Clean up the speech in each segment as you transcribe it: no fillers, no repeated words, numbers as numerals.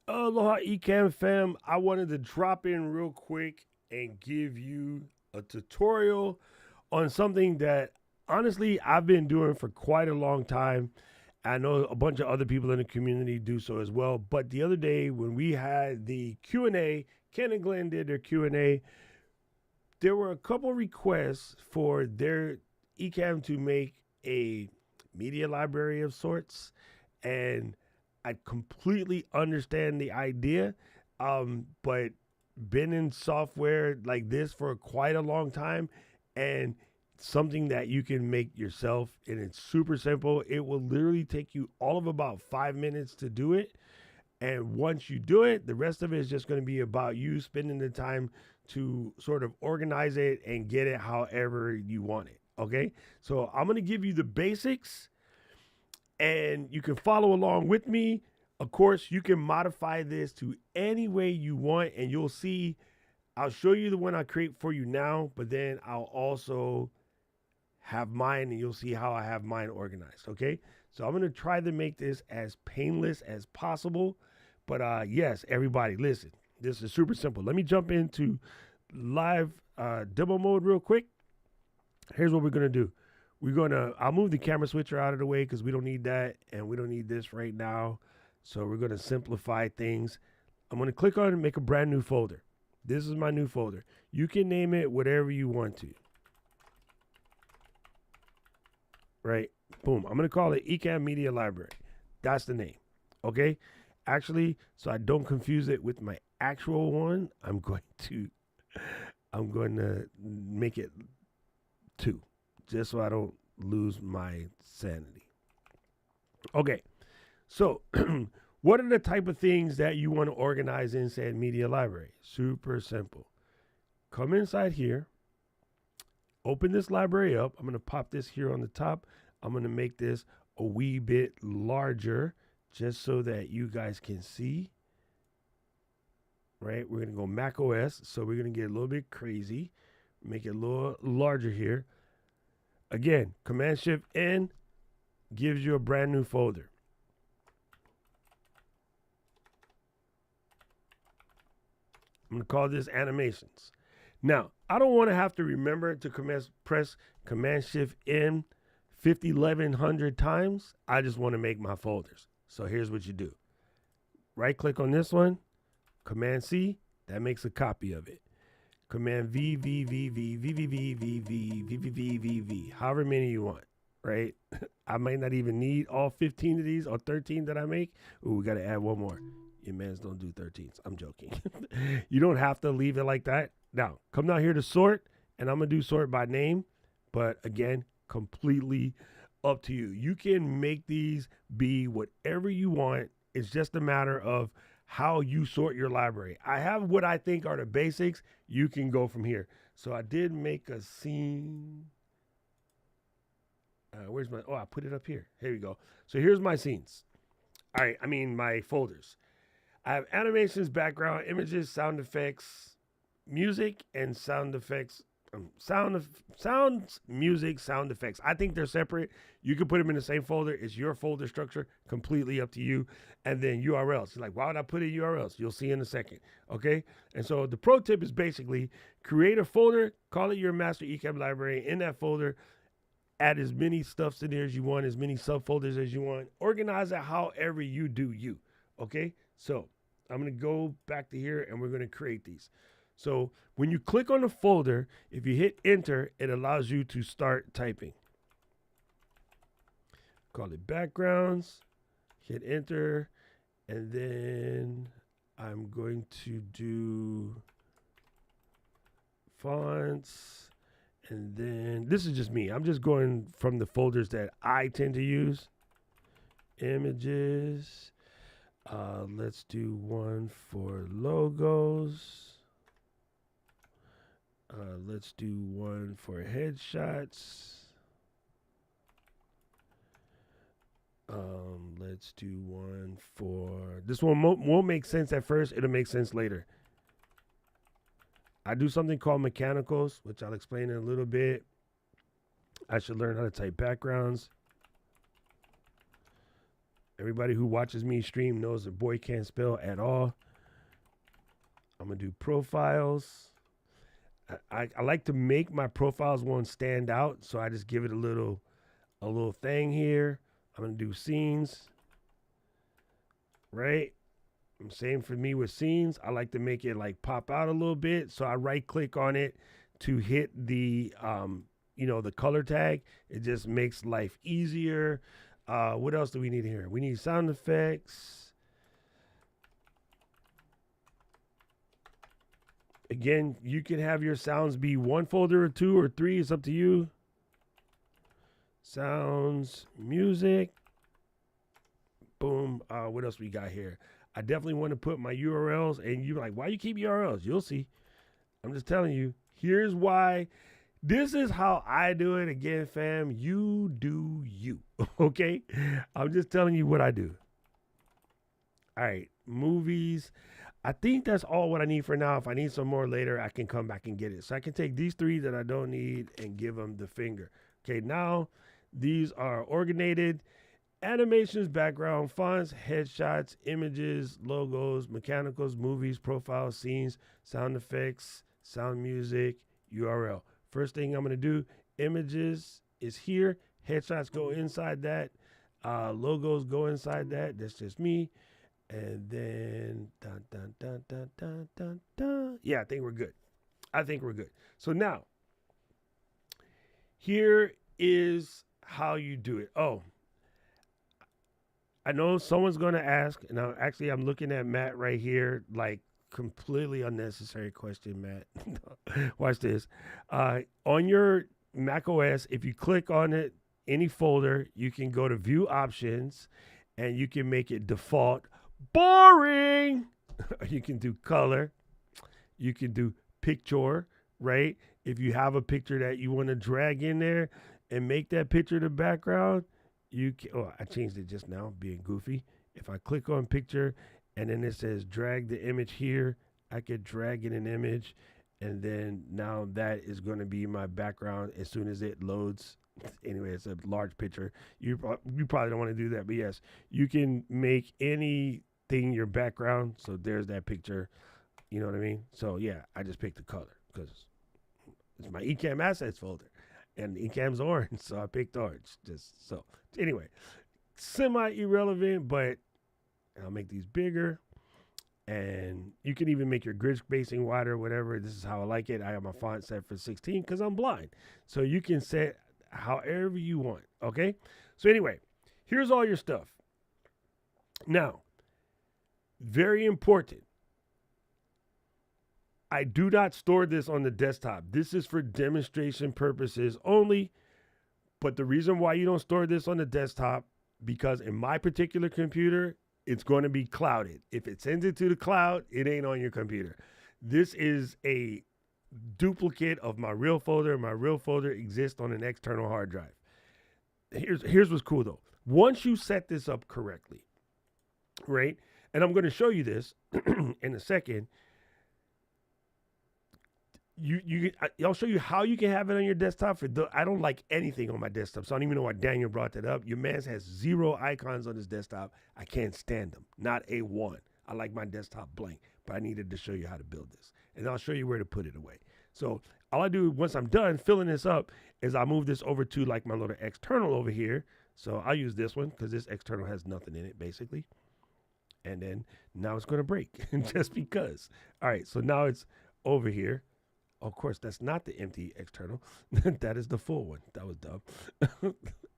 Aloha Ecamm fam. I wanted to drop in real quick and give you a tutorial on something that honestly I've been doing for quite a long time. I know a bunch of other people in the community do so as well. But the other day when we had the Q&A, Ken and Glenn did their Q&A, there were a couple requests for their Ecamm to make a media library of sorts. And I completely understand the idea, but been in software like this for quite a long time, and something that you can make yourself, and it's super simple. It will literally take you all of about 5 minutes to do it, and once you do it, the rest of it is just going to be about you spending the time to sort of organize it and get it however you want it. Okay, so I'm going to give you the basics and you can follow along with me. Of course, you can modify this to any way you want, and you'll see. I'll show you the one I create for you now, but then I'll also have mine, and you'll see how I have mine organized. Okay, so I'm gonna try to make this as painless as possible. But yes, everybody, listen. This is super simple. Let me jump into live demo mode real quick. Here's what we're gonna do. I'll move the camera switcher out of the way because we don't need that and we don't need this right now. So we're gonna simplify things. I'm gonna click on and make a brand new folder. This is my new folder. You can name it whatever you want to. Right? Boom. I'm gonna call it Ecamm Media Library. That's the name. Okay? Actually, so I don't confuse it with my actual one, I'm going to make it 2. Just so I don't lose my sanity. Okay, so what are the type of things that you want to organize in said media library? Super simple. Come inside here, open this library up. I'm going to pop this here on the top. I'm going to make this a wee bit larger just so that you guys can see. Right, we're going to go macOS, so we're going to get a little bit crazy. Make it a little larger here. Again, Command-Shift-N gives you a brand new folder. I'm going to call this animations. Now, I don't want to have to remember to press Command-Shift-N 1100 times. I just want to make my folders. So here's what you do. Right-click on this one. Command-C, that makes a copy of it. Command V, V, V, V, V, V, V, V, V, V, V, V, V, V, however many you want, right? I might not even need all 15 of these or 13 that I make. Ooh, we got to add one more. Your mans don't do 13s. I'm joking. You don't have to leave it like that. Now, come down here to sort, and I'm going to do sort by name. But again, completely up to you. You can make these be whatever you want. It's just a matter of how you sort your library. I have what I think are the basics. You can go from here. So I did make a scene. Where's my, I put it up here. Here we go. So here's my scenes. All right, my folders. I have animations, background, images, sound effects, music, and sound effects. Sounds, music, sound effects. I think they're separate. You can put them in the same folder. It's your folder structure, completely up to you. And then URLs. You're like, why would I put in URLs? You'll see in a second. Okay. And so the pro tip is basically create a folder, call it your master Ecamm library. In that folder, add as many stuffs in there as you want, as many subfolders as you want. Organize it however you do you. Okay. So I'm going to go back to here and we're going to create these. So when you click on the folder, if you hit enter, it allows you to start typing. Call it backgrounds, hit enter, and then I'm going to do fonts, and then this is just me. I'm just going from the folders that I tend to use. Images, let's do one for logos. Let's do one for headshots. Let's do one for, this one won't make sense at first. It'll make sense later. I do something called mechanicals, which I'll explain in a little bit. I should learn how to type backgrounds. Everybody who watches me stream knows the boy can't spell at all. I'm going to do profiles. I like to make my profiles one stand out, so I just give it a little thing here. I'm going to do scenes, right? Same for me with scenes. I like to make it like pop out a little bit, so I right click on it to hit the the color tag. It just makes life easier. What else do we need here? We need sound effects. Again, you can have your sounds be one folder or two or three. It's up to you. Sounds, music. Boom. What else we got here? I definitely want to put my URLs, and you're like, why you keep URLs? You'll see. I'm just telling you. Here's why. This is how I do it. Again, fam, you do you. Okay? I'm just telling you what I do. All right. Movies. I think that's all what I need for now. If I need some more later, I can come back and get it. So I can take these three that I don't need and give them the finger. Okay, now these are organized. Animations, background, fonts, headshots, images, logos, mechanicals, movies, profiles, scenes, sound effects, sound music, URL. First thing I'm going to do, images is here. Headshots go inside that. Logos go inside that. That's just me. And then, dun, dun, dun, dun, dun, dun, dun. Yeah, I think we're good. So now, here is how you do it. Oh, I know someone's going to ask, and I'm looking at Matt right here, like completely unnecessary question, Matt. Watch this. On your macOS, if you click on it, any folder, you can go to View Options, and you can make it default. Boring. You can do color. You can do picture, right? If you have a picture that you want to drag in there and make that picture the background, you can. Oh, I changed it just now, being goofy. If I click on picture and then it says drag the image here, I could drag in an image, and then now that is going to be my background as soon as it loads. Anyway, it's a large picture. You probably don't want to do that, but yes, you can make anything your background. So there's that picture. You know what I mean? So yeah, I just picked the color because it's my Ecamm assets folder, and Ecamm's orange, so I picked orange. Just so anyway, semi-irrelevant, but I'll make these bigger. And you can even make your grid spacing wider, whatever. This is how I like it. I have my font set for 16 because I'm blind. So you can set however you want, okay? So anyway, here's all your stuff. Now, very important. I do not store this on the desktop. This is for demonstration purposes only. But the reason why you don't store this on the desktop, because in my particular computer, it's going to be clouded. If it sends it to the cloud, it ain't on your computer. This is a duplicate of my real folder. My real folder exists on an external hard drive. Here's what's cool though. Once you set this up correctly, right? And I'm going to show you this in a second. I'll show you how you can have it on your desktop. I don't like anything on my desktop, so I don't even know why Daniel brought that up. Your man has 0 icons on his desktop. I can't stand them. Not a one. I like my desktop blank, but I needed to show you how to build this. And I'll show you where to put it away. So all I do once I'm done filling this up is I move this over to like my little external over here. So I'll use this one because this external has nothing in it basically. And then now it's going to break just because. All right, so now it's over here. Of course, that's not the empty external. That is the full one. That was dumb.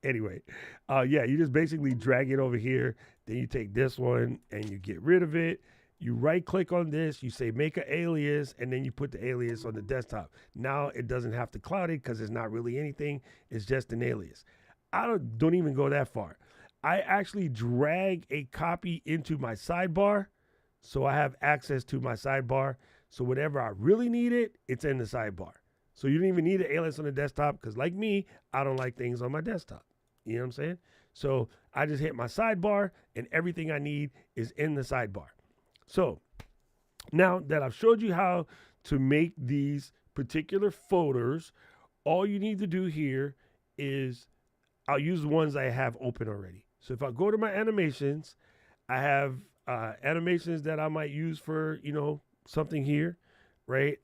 Anyway, yeah, you just basically drag it over here. Then you take this one and you get rid of it. You right click on this. You say make an alias, and then you put the alias on the desktop. Now it doesn't have to cloud it because it's not really anything. It's just an alias. I don't even go that far. I actually drag a copy into my sidebar so I have access to my sidebar. So whenever I really need it, it's in the sidebar. So you don't even need an alias on the desktop because like me, I don't like things on my desktop. You know what I'm saying? So I just hit my sidebar and everything I need is in the sidebar. So now that I've showed you how to make these particular folders, all you need to do here is I'll use the ones I have open already. So if I go to my animations, I have animations that I might use for, something here, right?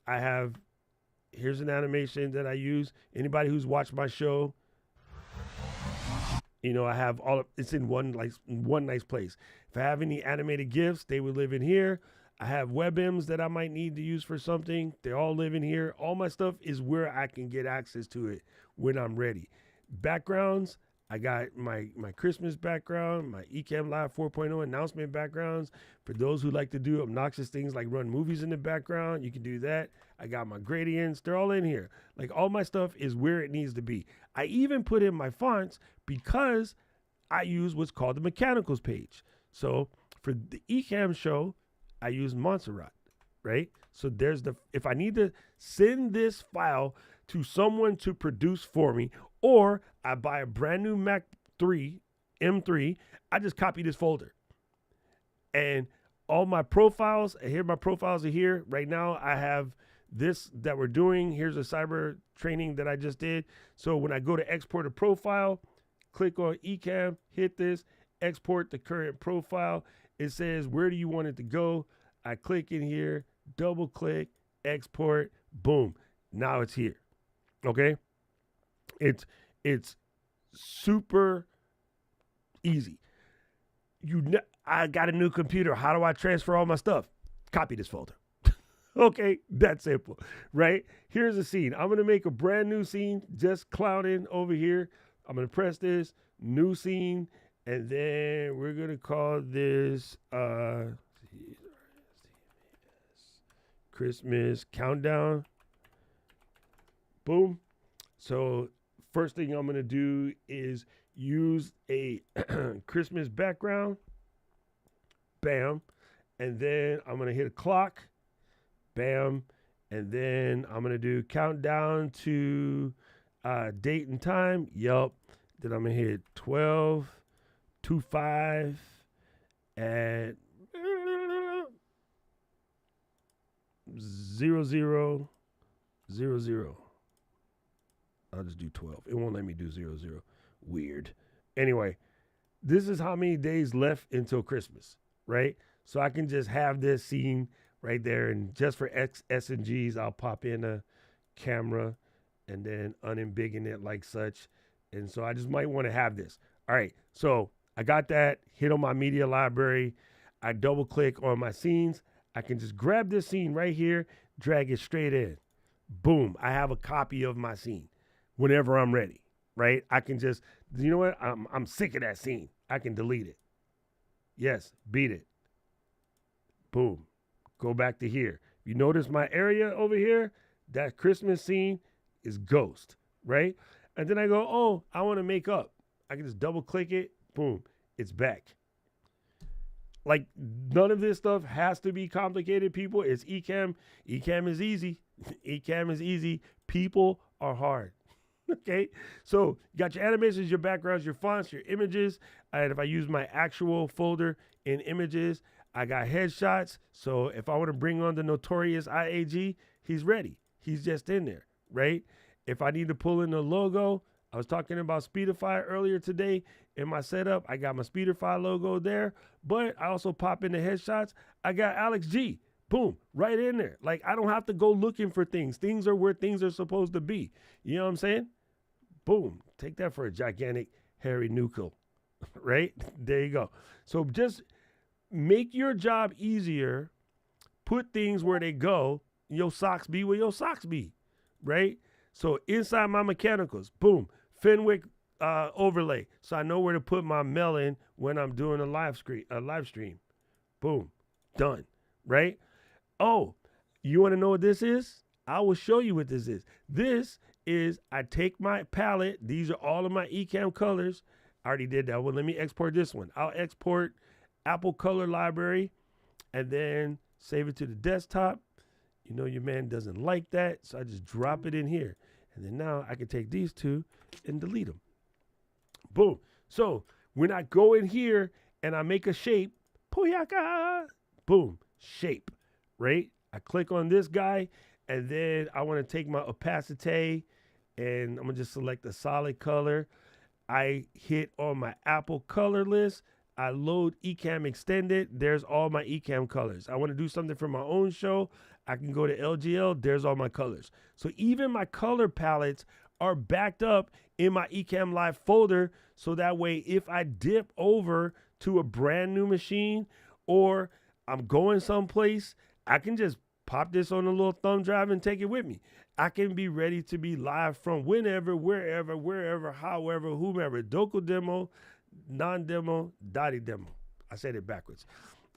Here's an animation that I use. Anybody who's watched my show, I have it's in one nice place. If I have any animated GIFs, they would live in here. I have WebMs that I might need to use for something. They all live in here. All my stuff is where I can get access to it when I'm ready. Backgrounds, I got my Christmas background, my Ecamm Live 4.0 announcement backgrounds. For those who like to do obnoxious things like run movies in the background, you can do that. I got my gradients. They're all in here. Like, all my stuff is where it needs to be. I even put in my fonts because I use what's called the mechanicals page. So for the Ecamm show, I use Montserrat, right? So if I need to send this file to someone to produce for me, or I buy a brand new Mac 3, M3, I just copy this folder. And all my profiles, my profiles are here. Right now, I have this that we're doing. Here's a cyber training that I just did. So when I go to export a profile, click on Ecamm, hit this, export the current profile. It says, where do you want it to go? I click in here, double click, export, boom. Now it's here. Okay? It's super easy. I got a new computer. How do I transfer all my stuff? Copy this folder. Okay, that's simple, right? Here's a scene. I'm going to make a brand new scene, just clowning over here. I'm going to press this, new scene, and then we're going to call this Christmas countdown. Boom. So first thing I'm going to do is use a Christmas background. Bam. And then I'm going to hit a clock. Bam. And then I'm going to do countdown to date and time. Yup. Then I'm going to hit 12:25 at 00:00. I'll just do 12. It won't let me do 00. Weird. Anyway, this is how many days left until Christmas, right? So I can just have this scene right there, and just for S and Gs, I'll pop in a camera and then unembiggen it like such. And so I just might want to have this. All right, so I got that, hit on my media library. I double click on my scenes. I can just grab this scene right here, drag it straight in. Boom, I have a copy of my scene whenever I'm ready, right? I can just, you know what? I'm sick of that scene. I can delete it. Yes, beat it. Boom. Go back to here. You notice my area over here? That Christmas scene is ghost, right? And then I go, oh, I want to make up. I can just double click it. Boom. It's back. Like, none of this stuff has to be complicated, people. It's Ecamm. Ecamm is easy. Ecamm is easy. People are hard. Okay, so you got your animations, your backgrounds, your fonts, your images. And if I use my actual folder in images, I got headshots. So if I want to bring on the notorious IAG, he's ready. He's just in there, right? If I need to pull in the logo, I was talking about Speedify earlier today in my setup. I got my Speedify logo there, but I also pop in the headshots. I got Alex G. Boom, right in there. Like, I don't have to go looking for things. Things are where things are supposed to be. You know what I'm saying? Boom, take that for a gigantic hairy nucle, right? There you go. So just make your job easier. Put things where they go. Your socks be where your socks be, right? So inside my mechanicals, boom, Fenwick overlay. So I know where to put my melon when I'm doing a live stream. Boom, done, right? Oh, you want to know what this is? I will show you what this is. This is, I take my palette. These are all of my Ecamm colors. I already did that one. Let me export this one. I'll export Apple Color Library and then save it to the desktop. You know your man doesn't like that, so I just drop it in here. And then now I can take these two and delete them. Boom. So when I go in here and I make a shape, Poyaka, boom, shape, right? I click on this guy, and then I want to take my opacity, and I'm going to just select a solid color. I hit on my Apple color list. I load Ecamm Extended. There's all my Ecamm colors. I want to do something for my own show. I can go to LGL. There's all my colors. So even my color palettes are backed up in my Ecamm Live folder. So that way, if I dip over to a brand new machine or I'm going someplace, I can just pop this on a little thumb drive and take it with me. I can be ready to be live from whenever, wherever, however, whomever. Doku demo, non-demo, Dottie demo. I said it backwards.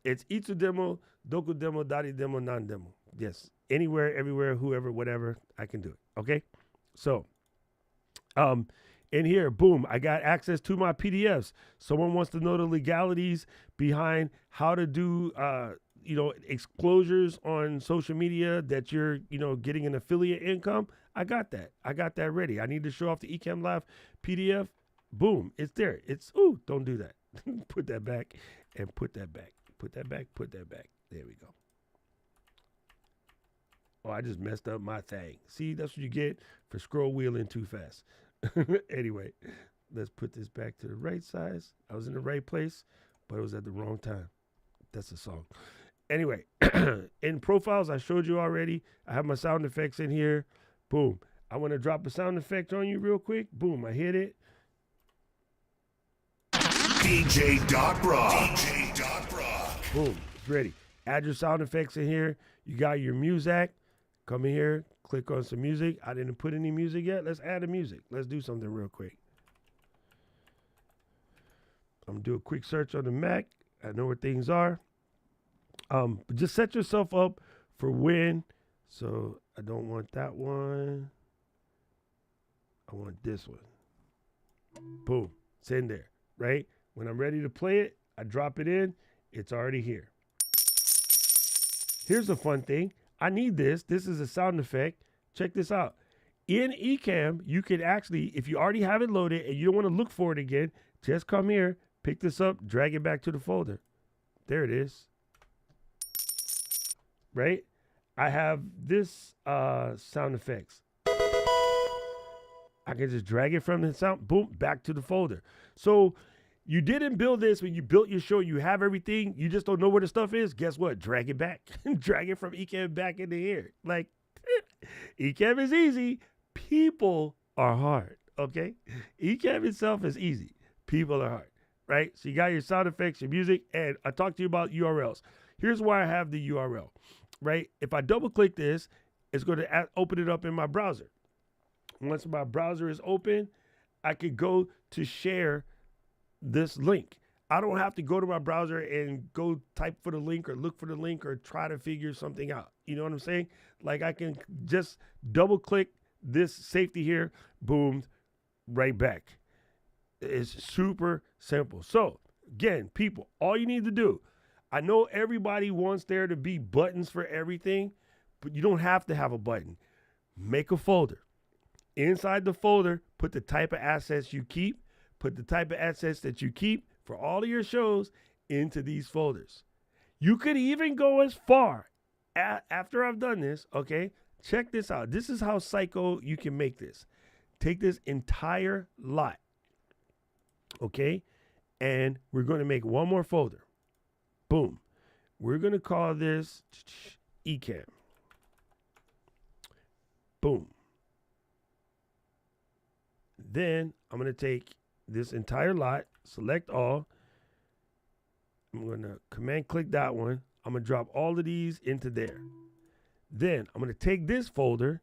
It's Itsu demo, Doku demo, Dottie demo, non-demo. Yes, anywhere, everywhere, whoever, whatever, I can do it. Okay, so in here, boom, I got access to my PDFs. Someone wants to know the legalities behind how to do, exposures on social media that you're, getting an affiliate income. I got that. I got that ready. I need to show off the Ecamm Live PDF. Boom, it's there. Don't do that. Put that back and put that back. Put that back, put that back. There we go. Oh, I just messed up my thing. See, that's what you get for scroll wheeling too fast. Anyway, let's put this back to the right size. I was in the right place, but it was at the wrong time. That's a song. Anyway, in profiles, I showed you already. I have my sound effects in here. Boom. I want to drop a sound effect on you real quick. Boom. I hit it. DJ Rock. Boom. It's ready. Add your sound effects in here. You got your music. Come in here. Click on some music. I didn't put any music yet. Let's add the music. Let's do something real quick. I'm going to do a quick search on the Mac. I know where things are. But just set yourself up for when. So I don't want that one. I want this one. Boom. It's in there, right? When I'm ready to play it, I drop it in. It's already here. Here's the fun thing. I need this. This is a sound effect. Check this out. In Ecamm, you can actually, if you already have it loaded and you don't want to look for it again, just come here, pick this up, drag it back to the folder. There it is. Right? I have this sound effects. I can just drag it from the sound, boom, back to the folder. So you didn't build this when you built your show. You have everything. You just don't know where the stuff is. Guess what? Drag it back. Drag it from Ecamm back into here. Like, Ecamm is easy. People are hard, okay? Ecamm itself is easy. People are hard, right? So you got your sound effects, your music, and I talked to you about URLs. Here's why I have the URL, right? If I double click this, it's going to open it up in my browser. Once my browser is open, I could go to share this link. I don't have to go to my browser and go type for the link or look for the link or try to figure something out. You know what I'm saying? Like I can just double click this safety here, boom, right back. It's super simple. So again, people, all you need to do, I know everybody wants there to be buttons for everything, but you don't have to have a button. Make a folder. Inside the folder, put the type of assets you keep. Put the type of assets that you keep for all of your shows into these folders. You could even go as far after I've done this, okay? Check this out. This is how psycho you can make this. Take this entire lot, okay? And we're going to make one more folder. Boom. We're going to call this Ecamm. Boom. Then I'm going to take this entire lot, select all. I'm going to command click that one. I'm going to drop all of these into there. Then I'm going to take this folder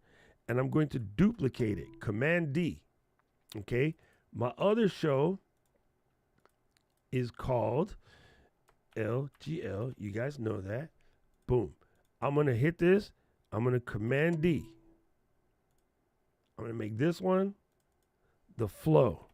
and I'm going to duplicate it. Command D. Okay. My other show is called LGL. You guys know that. Boom. I'm going to hit this. I'm going to command D. I'm going to make this one the flow.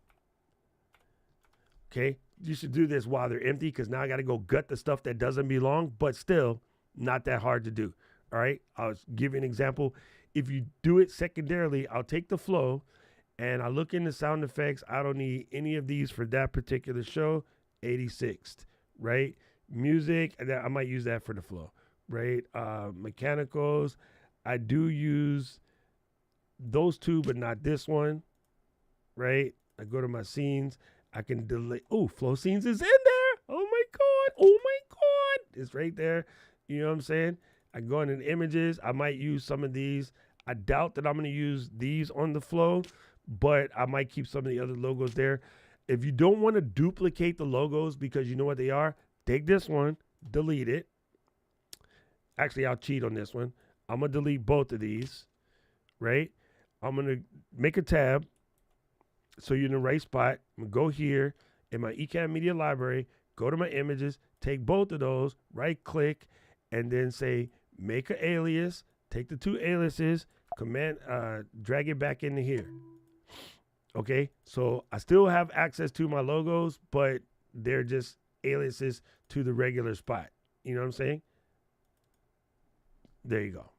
Okay, you should do this while they're empty because now I got to go gut the stuff that doesn't belong, but still not that hard to do. All right, I'll give you an example. If you do it secondarily, I'll take the flow and I look into sound effects. I don't need any of these for that particular show. 86th, right? Music, I might use that for the flow, right? Mechanicals, I do use those two, but not this one, right? I go to my scenes. I can delete. Oh, flow scenes is in there. Oh my God. Oh my God. It's right there. You know what I'm saying? I go into the images. I might use some of these. I doubt that I'm going to use these on the flow, but I might keep some of the other logos there. If you don't want to duplicate the logos because you know what they are, take this one, delete it. Actually, I'll cheat on this one. I'm going to delete both of these, right? I'm going to make a tab so you're in the right spot. I'm going to go here in my Ecamm Media Library, go to my images, take both of those, right click, and then say make an alias, take the two aliases, drag it back into here. Okay, so I still have access to my logos, but they're just aliases to the regular spot. You know what I'm saying? There you go.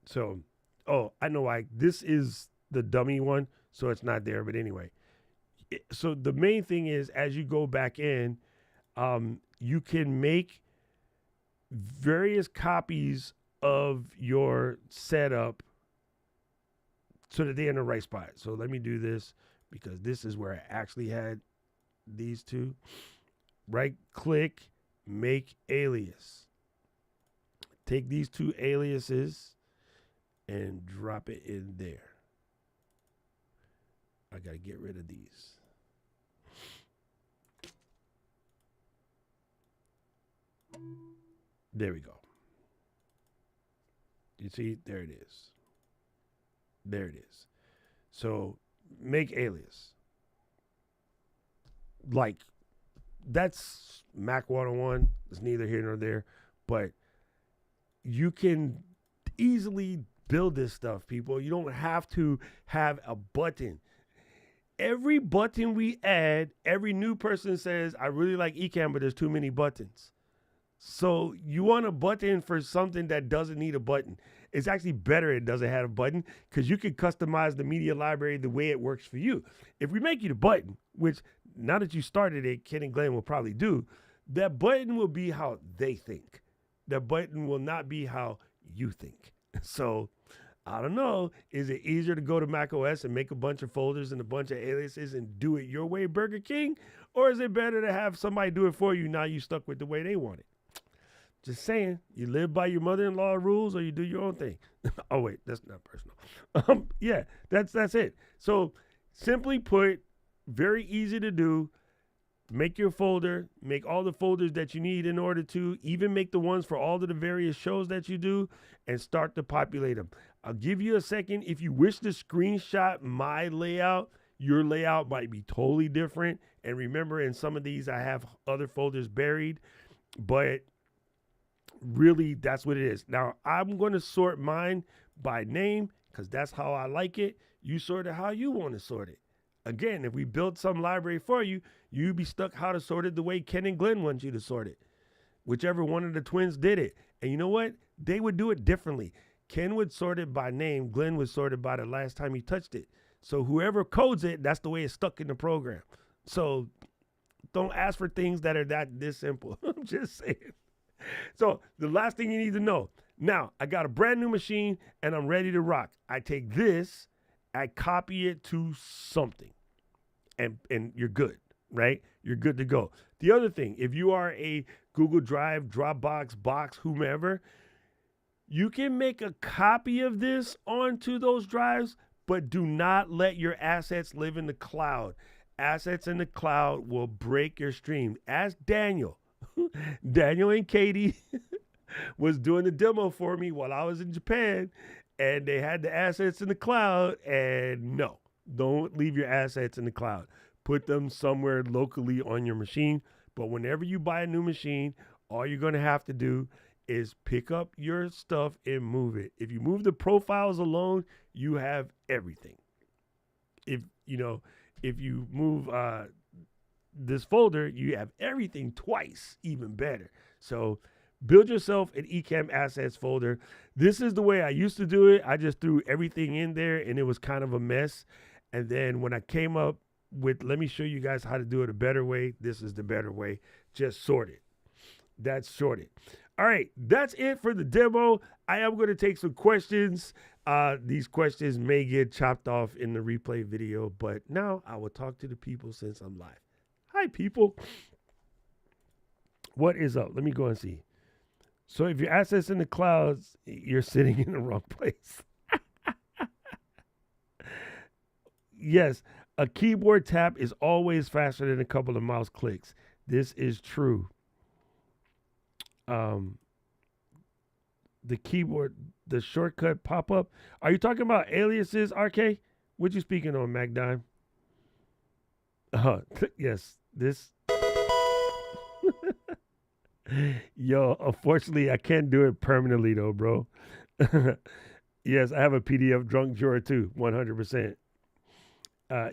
So, oh, I know why. This is the dummy one, so it's not there. But anyway, so the main thing is as you go back in, you can make various copies of your setup so that they're in the right spot. So let me do this because this is where I actually had these two. Right click, make alias. Take these two aliases and drop it in there. I got to get rid of these. There we go. You see, there it is. There it is. So make alias. Like, that's Mac 101. It's neither here nor there. But you can easily build this stuff, people. You don't have to have a button. Every button we add, every new person says, I really like Ecamm, but there's too many buttons. So you want a button for something that doesn't need a button. It's actually better it doesn't have a button because you can customize the media library the way it works for you. If we make you the button, which now that you started it, Ken and Glenn will probably do, that button will be how they think. That button will not be how you think. So I don't know. Is it easier to go to macOS and make a bunch of folders and a bunch of aliases and do it your way, Burger King? Or is it better to have somebody do it for you? Now you stuck with the way they want it. Just saying, you live by your mother-in-law rules or you do your own thing. Oh, wait, that's not personal. Yeah, that's it. So simply put, very easy to do. Make your folder, make all the folders that you need in order to, even make the ones for all of the various shows that you do, and start to populate them. I'll give you a second. If you wish to screenshot my layout, your layout might be totally different. And remember, in some of these, I have other folders buried, but really, that's what it is. Now, I'm going to sort mine by name because that's how I like it. You sort it how you want to sort it. Again, if we built some library for you, you'd be stuck how to sort it the way Ken and Glenn want you to sort it. Whichever one of the twins did it. And you know what? They would do it differently. Ken would sort it by name. Glenn would sort it by the last time he touched it. So whoever codes it, that's the way it's stuck in the program. So don't ask for things that are this simple. I'm just saying. So the last thing you need to know. Now, I got a brand new machine and I'm ready to rock. I take this, I copy it to something. And you're good, right? You're good to go. The other thing, if you are a Google Drive, Dropbox, Box, whomever, you can make a copy of this onto those drives, but do not let your assets live in the cloud. Assets in the cloud will break your stream. Ask Daniel. Daniel and Katie was doing the demo for me while I was in Japan, and they had the assets in the cloud, and no. Don't leave your assets in the cloud. Put them somewhere locally on your machine. But whenever you buy a new machine, all you're going to have to do is pick up your stuff and move it. If you move the profiles alone, you have everything. If you move this folder, you have everything twice, even better. So build yourself an Ecamm assets folder. This is the way I used to do it. I just threw everything in there and it was kind of a mess. And then when I came up with, let me show you guys how to do it a better way. This is the better way. Just sort it. That's sorted. All right, that's it for the demo. I am going to take some questions. These questions may get chopped off in the replay video, but now I will talk to the people since I'm live. Hi, people. What is up? Let me go and see. So if your assets in the clouds, you're sitting in the wrong place. Yes, a keyboard tap is always faster than a couple of mouse clicks. This is true. The keyboard, the shortcut pop up. Are you talking about aliases, RK? What you speaking on, MacDime? Yes, this. Yo, unfortunately, I can't do it permanently though, bro. Yes, I have a PDF drunk drawer too, 100%.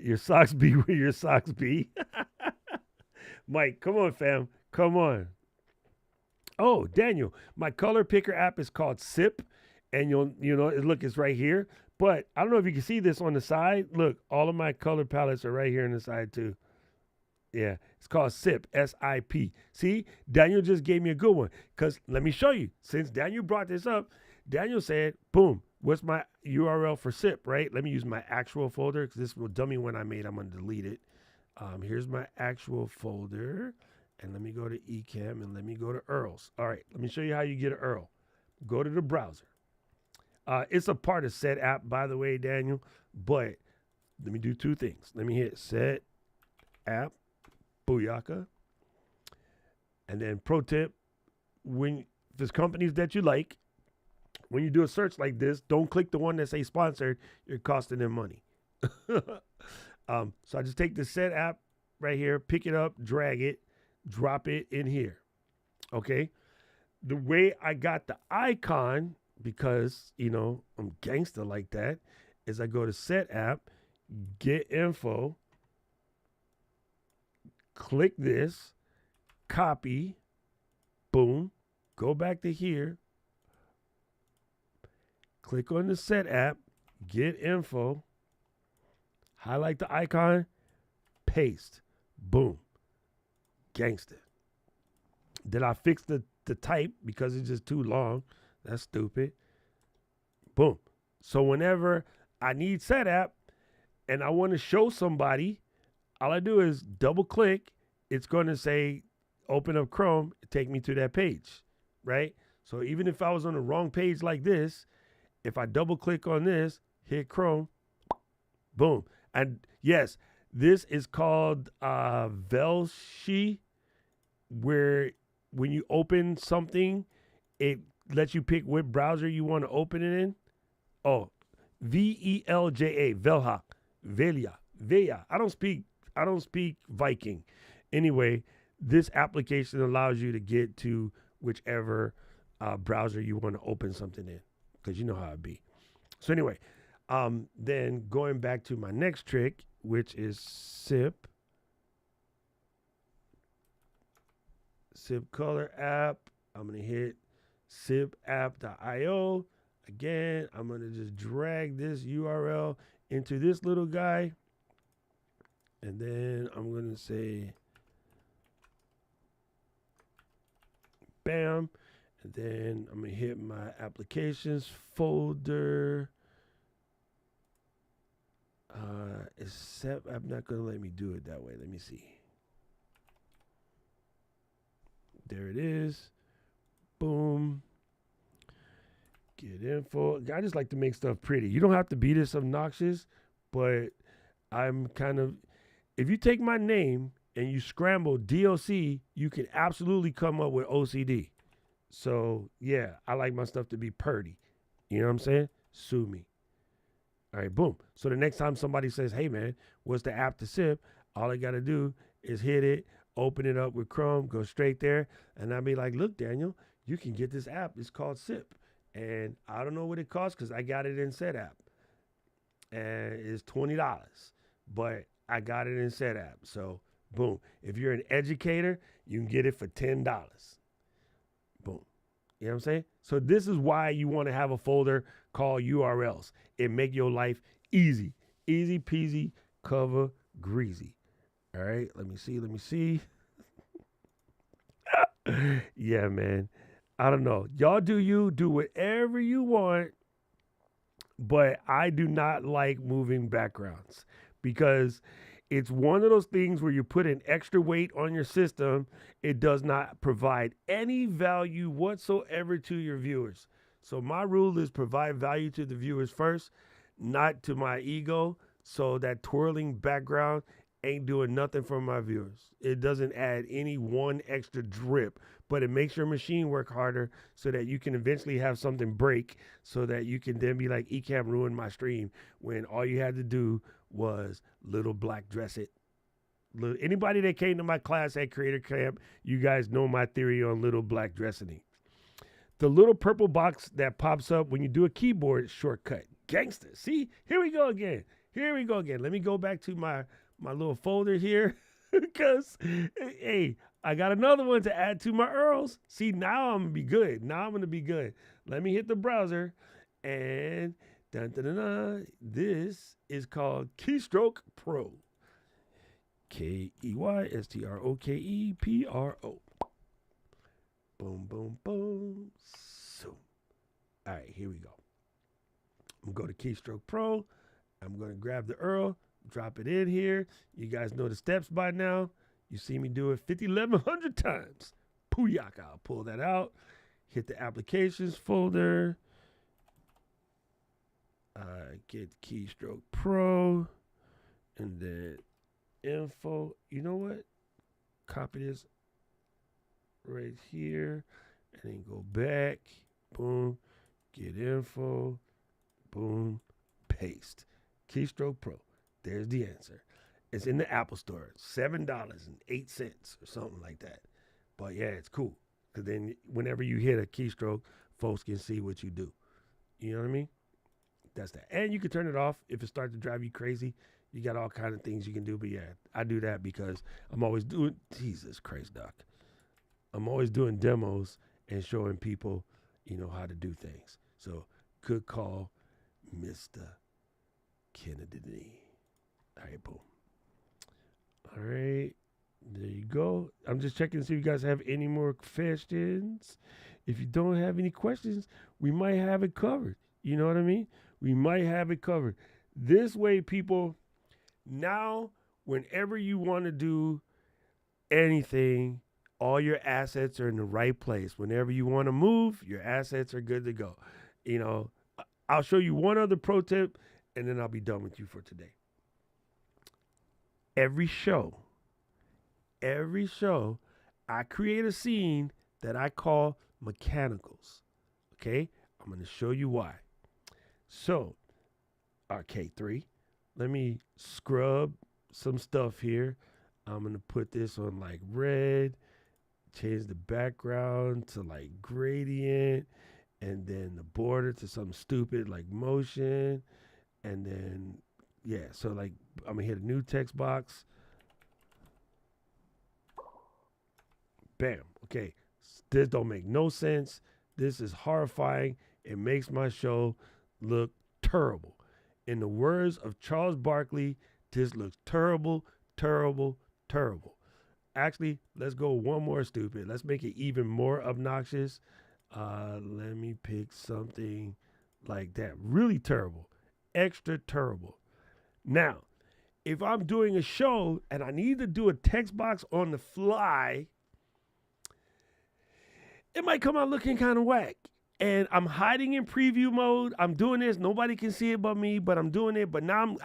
Your socks be where your socks be. Mike, come on, fam. Come on. Oh, Daniel, my color picker app is called SIP, and look, it's right here. But I don't know if you can see this on the side. Look, all of my color palettes are right here on the side too. Yeah, it's called SIP, S-I-P. See, Daniel just gave me a good one. Because let me show you. Since Daniel brought this up, Daniel said, boom, what's my URL for SIP, right? Let me use my actual folder because this will dummy one I made. I'm going to delete it. Here's my actual folder. And let me go to Ecamm and let me go to URLs. All right, let me show you how you get an URL. Go to the browser. It's a part of Set App, by the way, Daniel. But let me do two things. Let me hit Set App. Booyaka. And then pro tip, if there's companies that you like, when you do a search like this, don't click the one that say sponsored. You're costing them money. So I just take the set app right here, pick it up, drag it, drop it in here. Okay. The way I got the icon, because, I'm gangster like that, is I go to set app, get info, click this, copy, boom, go back to here, click on the set app, get info, highlight the icon, paste, boom, gangster. Then I fix the type because it's just too long. That's stupid. Boom. So whenever I need set app and I want to show somebody, all I do is double click. It's going to say, open up Chrome, take me to that page, right? So even if I was on the wrong page like this, if I double click on this, hit Chrome, boom. And yes, this is called Velshi, where when you open something, it lets you pick what browser you want to open it in. Oh, Velja, Velha, Velia. I don't speak Viking. Anyway, this application allows you to get to whichever browser you want to open something in, because you know how it be. So anyway, then going back to my next trick, which is SIP color app. I'm going to hit sipapp.io. Again, I'm going to just drag this URL into this little guy. And then I'm going to say, bam. And then I'm going to hit my applications folder. Except I'm not going to let me do it that way. Let me see. There it is. Boom. Get info. I just like to make stuff pretty. You don't have to be this obnoxious, but I'm kind of, if you take my name and you scramble DOC, you can absolutely come up with OCD. So yeah, I like my stuff to be purty. You know what I'm saying? Sue me. All right, boom. So the next time somebody says, hey man, what's the app to SIP? All I got to do is hit it, open it up with Chrome, go straight there. And I'll be like, look, Daniel, you can get this app. It's called SIP. And I don't know what it costs because I got it in Set App. And it's $20. But I got it in Set App. So, boom. If you're an educator, you can get it for $10. Boom. You know what I'm saying? So this is why you want to have a folder called URLs. It make your life easy. Easy peasy, cover greasy. All right, let me see. Yeah, man. I don't know. Y'all do whatever you want. but I do not like moving backgrounds because it's one of those things where you put an extra weight on your system. It does not provide any value whatsoever to your viewers. So my rule is provide value to the viewers first, not to my ego. So that twirling background ain't doing nothing for my viewers. It doesn't add any one extra drip, but it makes your machine work harder so that you can eventually have something break so that you can then be like, Ecamm ruined my stream, when all you had to do was little black dress it. Anybody that came to my class at Creator Camp, you guys know my theory on little black dressing. The little purple box that pops up when you do a keyboard shortcut. Gangster. See, here we go again. Here we go again. Let me go back to my little folder here because, hey, I got another one to add to my URLs. See, now I'm going to be good. Now I'm going to be good. Let me hit the browser and dun, dun, dun, dun. This is called Keystroke Pro. KeyStrokepro. Boom, boom, boom. So, all right, here we go. I'm going to go to Keystroke Pro. I'm going to grab the URL, drop it in here. You guys know the steps by now. You see me do it 1,100 times. Pooyaka. I'll pull that out. Hit the applications folder. Get Keystroke Pro. And then info. You know what? Copy this right here. And then go back. Boom. Get info. Boom. Paste. Keystroke Pro. There's the answer. It's in the Apple Store. $7.08 or something like that. But yeah, it's cool. Because then whenever you hit a keystroke, folks can see what you do. You know what I mean? That's that. And you can turn it off if it starts to drive you crazy. You got all kind of things you can do. But yeah, I do that because I'm always doing, Jesus Christ, Doc. I'm always doing demos and showing people, how to do things. So good call, Mr. Kennedy. All right, boom. All right, there you go. I'm just checking to see if you guys have any more questions. If you don't have any questions, we might have it covered. You know what I mean? We might have it covered. This way, people, now, whenever you want to do anything, all your assets are in the right place. Whenever you want to move, your assets are good to go. I'll show you one other pro tip, and then I'll be done with you for today. Every show, I create a scene that I call mechanicals. Okay? I'm going to show you why. So, RK3, let me scrub some stuff here. I'm going to put this on like red, change the background to like gradient, and then the border to something stupid like motion, and then, yeah, so like I'm going to hit a new text box. Bam. Okay. This don't make no sense. This is horrifying. It makes my show look terrible. In the words of Charles Barkley, this looks terrible, terrible, terrible. Actually, let's go one more stupid. Let's make it even more obnoxious. Let me pick something like that. Really terrible. Extra terrible. Now, if I'm doing a show and I need to do a text box on the fly, it might come out looking kind of whack. And I'm hiding in preview mode. I'm doing this. Nobody can see it but me, but I'm doing it. But now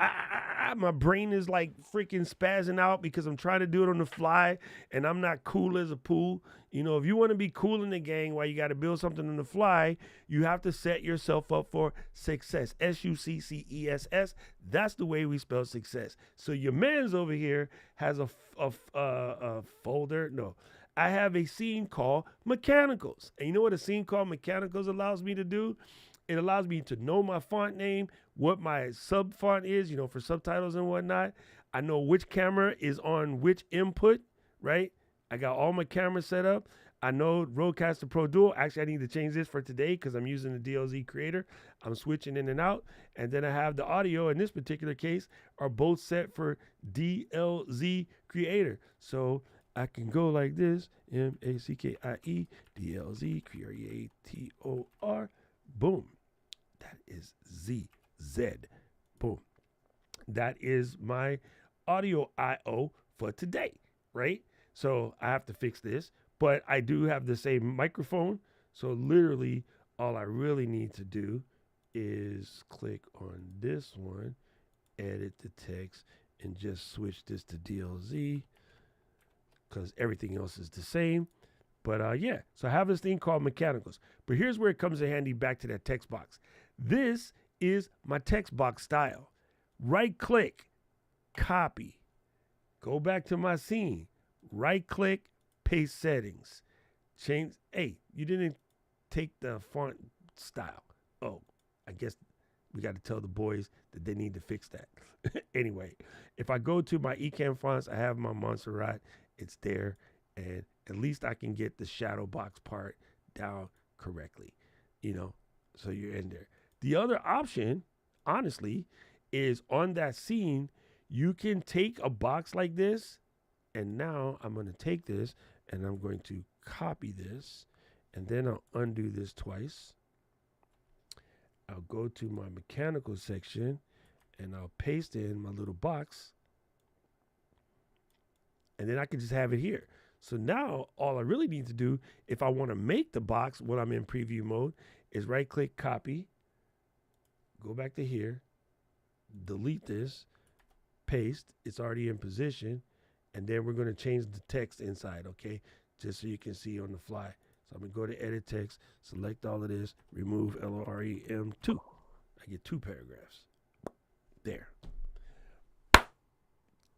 my brain is like freaking spazzing out because I'm trying to do it on the fly and I'm not cool as a pool. If you want to be cool in the gang while you got to build something on the fly, you have to set yourself up for success. SUCCESS. That's the way we spell success. So your man's over here has a folder. No. I have a scene called Mechanicals. And you know what a scene called Mechanicals allows me to do? It allows me to know my font name, what my sub font is, for subtitles and whatnot. I know which camera is on which input, right? I got all my cameras set up. I know Rodecaster Pro Dual. Actually, I need to change this for today because I'm using the DLZ Creator. I'm switching in and out. And then I have the audio, in this particular case, are both set for DLZ Creator. So I can go like this, MACKIE, DLZ, CREATOR, boom. That is Z. Z. Boom. That is my audio I/O for today, right? So I have to fix this, but I do have the same microphone. So literally, all I really need to do is click on this one, edit the text, and just switch this to DLZ because everything else is the same. But yeah, so I have this thing called mechanicals. But here's where it comes in handy back to that text box. This is my text box style. Right click, copy. Go back to my scene. Right click, paste settings. Change. Hey, you didn't take the font style. Oh, I guess we got to tell the boys that they need to fix that. Anyway, if I go to my Ecamm fonts, I have my Montserrat. It's there. And at least I can get the shadow box part down correctly, so you're in there. The other option, honestly, is on that scene, you can take a box like this, and now I'm going to take this, and I'm going to copy this, and then I'll undo this twice. I'll go to my mechanical section, and I'll paste in my little box, and then I can just have it here. So now all I really need to do, if I want to make the box when I'm in preview mode, is right-click, copy, go back to here, delete this, paste. It's already in position. And then we're going to change the text inside, okay, just so you can see on the fly. So I'm going to go to edit text, select all of this, remove LOREM2. I get 2 paragraphs. There.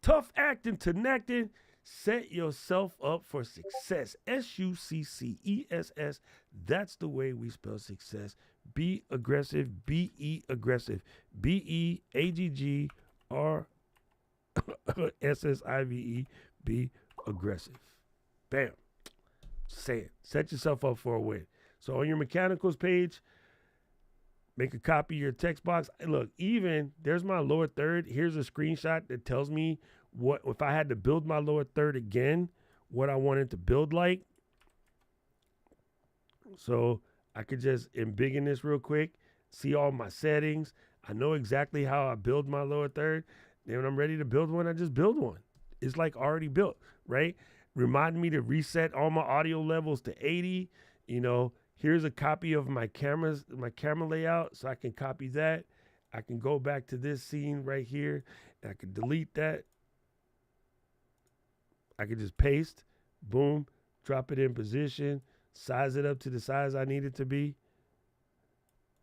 Tough acting, tenacting. Set yourself up for success. SUCCESS. That's the way we spell success. Be aggressive. BE aggressive. BEAGGRSSIVE. Be aggressive. Bam. Say it. Set yourself up for a win. So on your mechanicals page, make a copy of your text box. Look, even there's my lower third. Here's a screenshot that tells me what if I had to build my lower third again, what I wanted to build like. So I could just embiggen this real quick, see all my settings. I know exactly how I build my lower third. Then when I'm ready to build one, I just build one. It's like already built, right? Remind me to reset all my audio levels to 80. Here's a copy of my camera layout, so I can copy that. I can go back to this scene right here, and I can delete that. I can just paste, boom, drop it in position, size it up to the size I need it to be.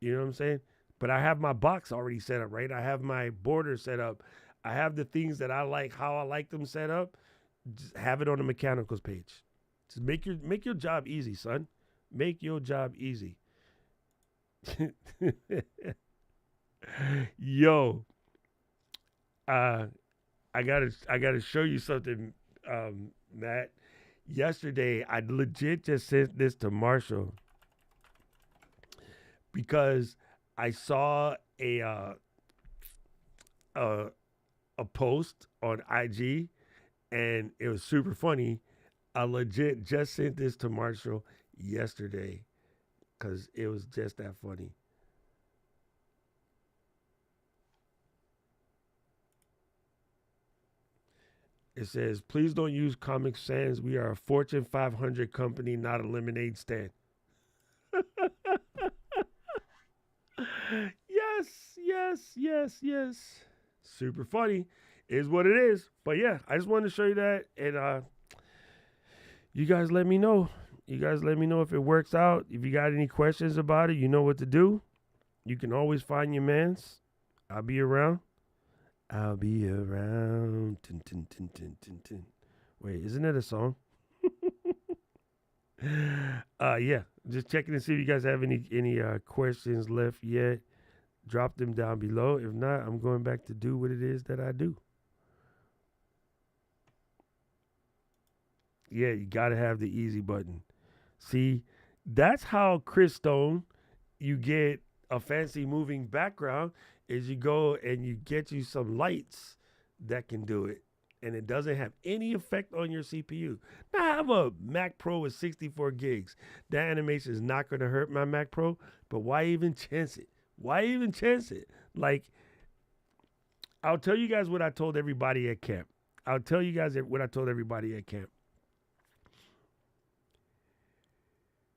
You know what I'm saying? But I have my box already set up, right? I have my border set up. I have the things that I like, how I like them set up. Just have it on the mechanicals page. Just make your job easy, son. Make your job easy. Yo, I gotta show you something, Matt. Yesterday, I legit just sent this to Marshall because I saw a post on IG, and it was super funny. I legit just sent this to Marshall yesterday because it was just that funny. It says, please don't use Comic Sans. We are a Fortune 500 company, not a lemonade stand. Yes. Super funny is what it is. But yeah, I just wanted to show you that. And you guys let me know. You guys let me know if it works out. If you got any questions about it, you know what to do. You can always find your mans. I'll be around. I'll be around. Tin, tin, tin, tin, tin, tin. Wait, isn't that a song? Yeah. Just checking to see if you guys have any questions left yet. Drop them down below. If not, I'm going back to do what it is that I do. Yeah, you got to have the easy button. See, that's how Chris Stone, you get a fancy moving background, is you go and you get you some lights that can do it. And it doesn't have any effect on your CPU. Now, I have a Mac Pro with 64 gigs. That animation is not going to hurt my Mac Pro, but why even chance it? Why even chance it? Like, I'll tell you guys what I told everybody at camp. I'll tell you guys what I told everybody at camp.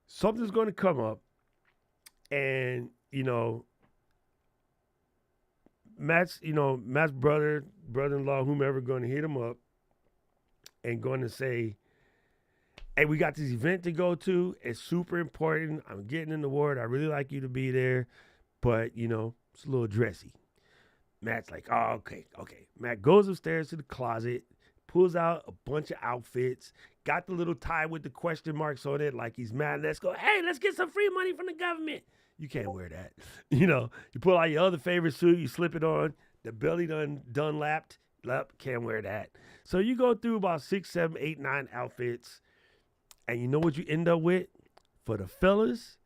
Something's going to come up, and Matt's brother-in-law, whomever, going to hit him up and going to say, "Hey, we got this event to go to. It's super important. I'm getting an award. I really like you to be there, but it's a little dressy." Matt's like, "Oh, okay." Matt goes upstairs to the closet, pulls out a bunch of outfits, got the little tie with the question marks on it, like he's mad. Let's go. Hey, let's get some free money from the government. You can't wear that. You pull out your other favorite suit, you slip it on, the belly done lapped, can't wear that. So you go through about 6, 7, 8, 9 outfits, and you know what you end up with? For the fellas,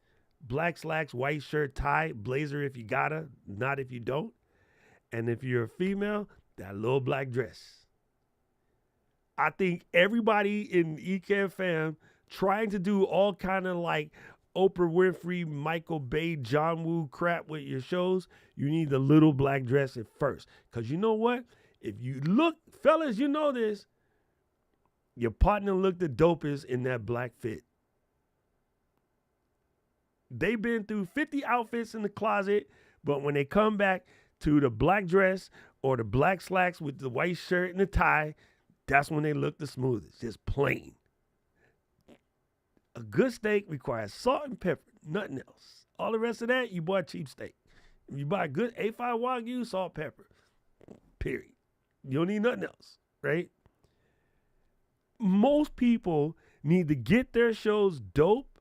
black slacks, white shirt, tie, blazer if you gotta, not if you don't. And if you're a female, that little black dress. I think everybody in Ecamm fam trying to do all kind of like Oprah Winfrey, Michael Bay, John Woo crap with your shows, you need the little black dress at first. Because you know what? If you look, fellas, you know this, your partner looked the dopest in that black fit. They've been through 50 outfits in the closet, but when they come back to the black dress or the black slacks with the white shirt and the tie, that's when they look the smoothest, just plain. A good steak requires salt and pepper, nothing else. All the rest of that, you buy a cheap steak. If you buy a good A5 Wagyu, salt, pepper, period. You don't need nothing else, right? Most people need to get their shows dope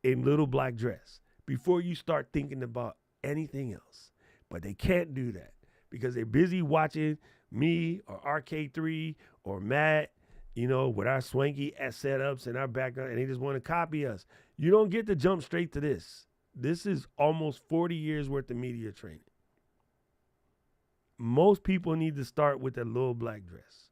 in little black dress before you start thinking about anything else. But they can't do that because they're busy watching me or RK3 or Matt, with our swanky setups and our background, and they just want to copy us. You don't get to jump straight to this. This is almost 40 years worth of media training. Most people need to start with that little black dress.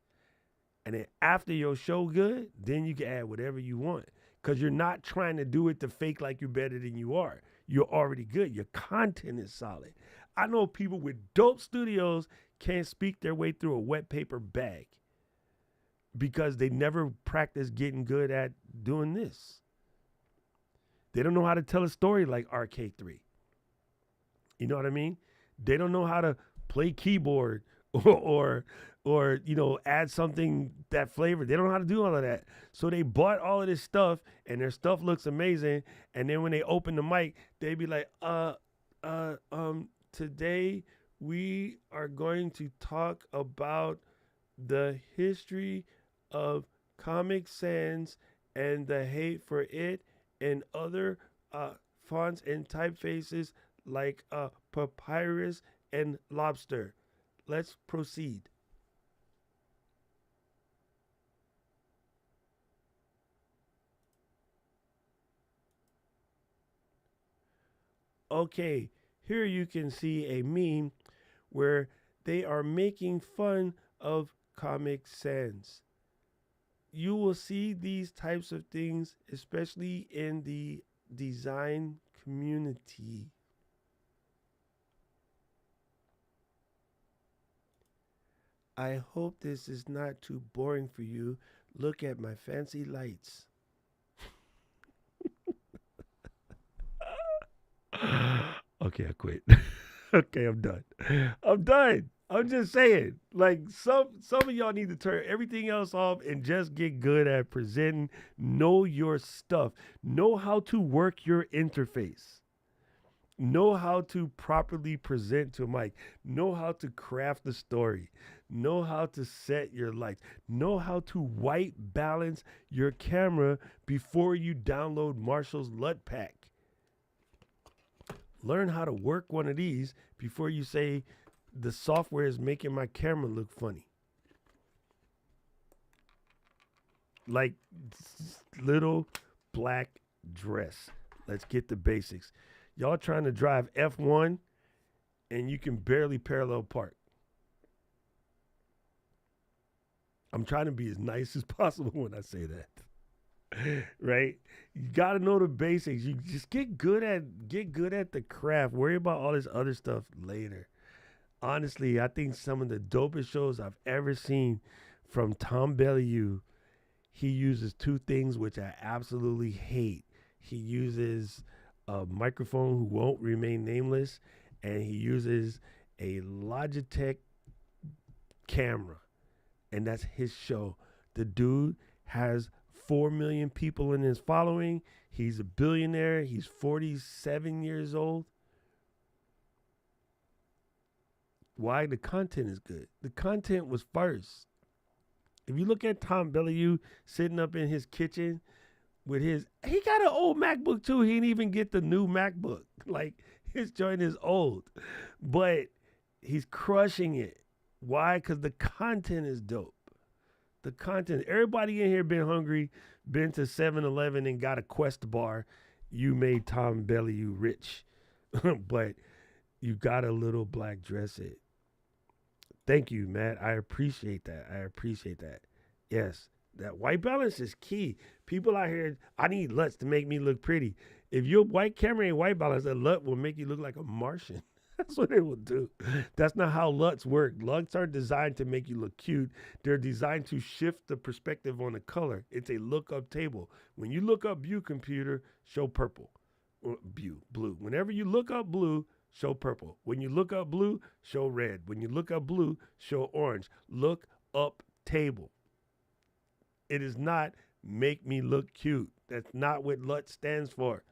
And then after your show good, then you can add whatever you want. Because you're not trying to do it to fake like you're better than you are. You're already good. Your content is solid. I know people with dope studios can't speak their way through a wet paper bag because they never practiced getting good at doing this. They don't know how to tell a story like RK3. You know what I mean? They don't know how to play keyboard or add something that flavor. They don't know how to do all of that. So they bought all of this stuff and their stuff looks amazing. And then when they open the mic, they be like, today we are going to talk about the history of Comic Sans and the hate for it and other fonts and typefaces like papyrus and lobster. Let's proceed. Okay, here you can see a meme where they are making fun of Comic Sans. You will see these types of things, especially in the design community. I hope this is not too boring for you. Look at my fancy lights. Okay, I quit. Okay, I'm done. I'm just saying, like some of y'all need to turn everything else off and just get good at presenting. Know your stuff. Know how to work your interface. Know how to properly present to a mic. Know how to craft the story. Know how to set your lights. Know how to white balance your camera before you download Marshall's LUT pack. Learn how to work one of these before you say the software is making my camera look funny. Like little black dress. Let's get the basics. Y'all trying to drive F1 and you can barely parallel park. I'm trying to be as nice as possible when I say that. right? You got to know the basics. You just get good at the craft. Worry about all this other stuff later. Honestly, I think some of the dopest shows I've ever seen from Tom Bellew, he uses two things which I absolutely hate. He uses a microphone who won't remain nameless, and he uses a Logitech camera, and that's his show. The dude has 4 million people in his following. He's a billionaire. He's 47 years old. Why? The content is good. The content was first. If you look at Tom Bellew sitting up in his kitchen with he got an old MacBook too. He didn't even get the new MacBook. Like, his joint is old, but he's crushing it. Why? Because the content is dope. The content. Everybody in here been hungry, been to 7-Eleven and got a Quest bar. You made Tom Bellew rich, but you got a little black dress it. Thank you, Matt. I appreciate that. Yes, that white balance is key. People out here, I need LUTs to make me look pretty. If your white camera ain't white balance, that LUT will make you look like a Martian. That's what it will do. That's not how LUTs work. LUTs are designed to make you look cute. They're designed to shift the perspective on the color. It's a lookup table. When you look up blue, computer, show purple. Or blue. Whenever you look up blue, show purple. When you look up blue, show red. When you look up blue, show orange. Look up table. It is not make me look cute. That's not what LUT stands for.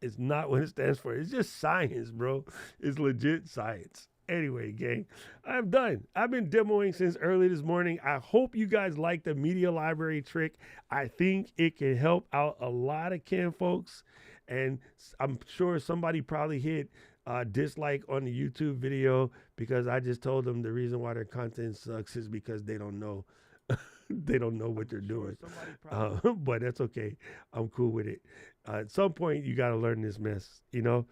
It's not what it stands for. It's just science, bro. It's legit science. Anyway, gang, I'm done. I've been demoing since early this morning. I hope you guys like the media library trick. I think it can help out a lot of kin folks. And I'm sure somebody probably hit dislike on the YouTube video because I just told them the reason why their content sucks is because they don't know. They don't know what they're doing. But that's okay. I'm cool with it. At some point, you got to learn this mess, you know?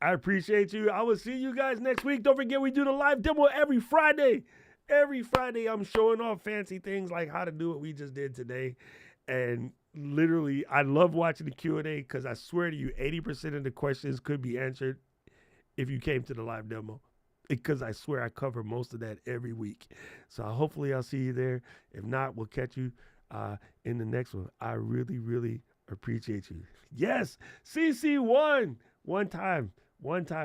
I appreciate you. I will see you guys next week. Don't forget, we do the live demo every Friday. Every Friday, I'm showing off fancy things like how to do what we just did today. And literally, I love watching the Q&A because I swear to you, 80% of the questions could be answered if you came to the live demo. Because I swear I cover most of that every week. So hopefully I'll see you there. If not, we'll catch you in the next one. I really, really appreciate you. Yes, CC1. One time,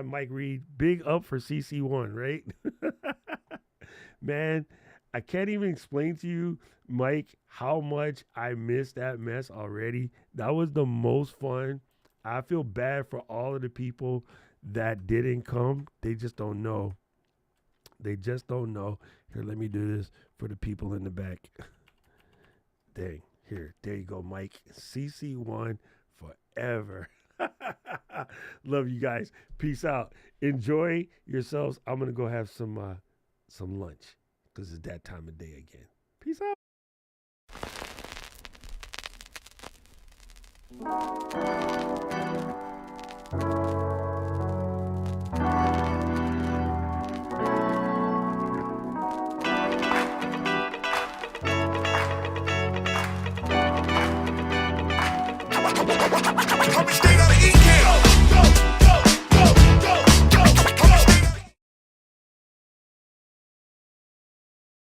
Mike Reed. Big up for CC1, right? Man, I can't even explain to you, Mike, how much I missed that mess already. That was the most fun. I feel bad for all of the people that didn't come. They just don't know. They just don't know. Here, let me do this for the people in the back. Dang. Here, there you go, Mike. CC1 forever. Love you guys. Peace out. Enjoy yourselves. I'm gonna go have some lunch because it's that time of day again. Peace out. Come and stay.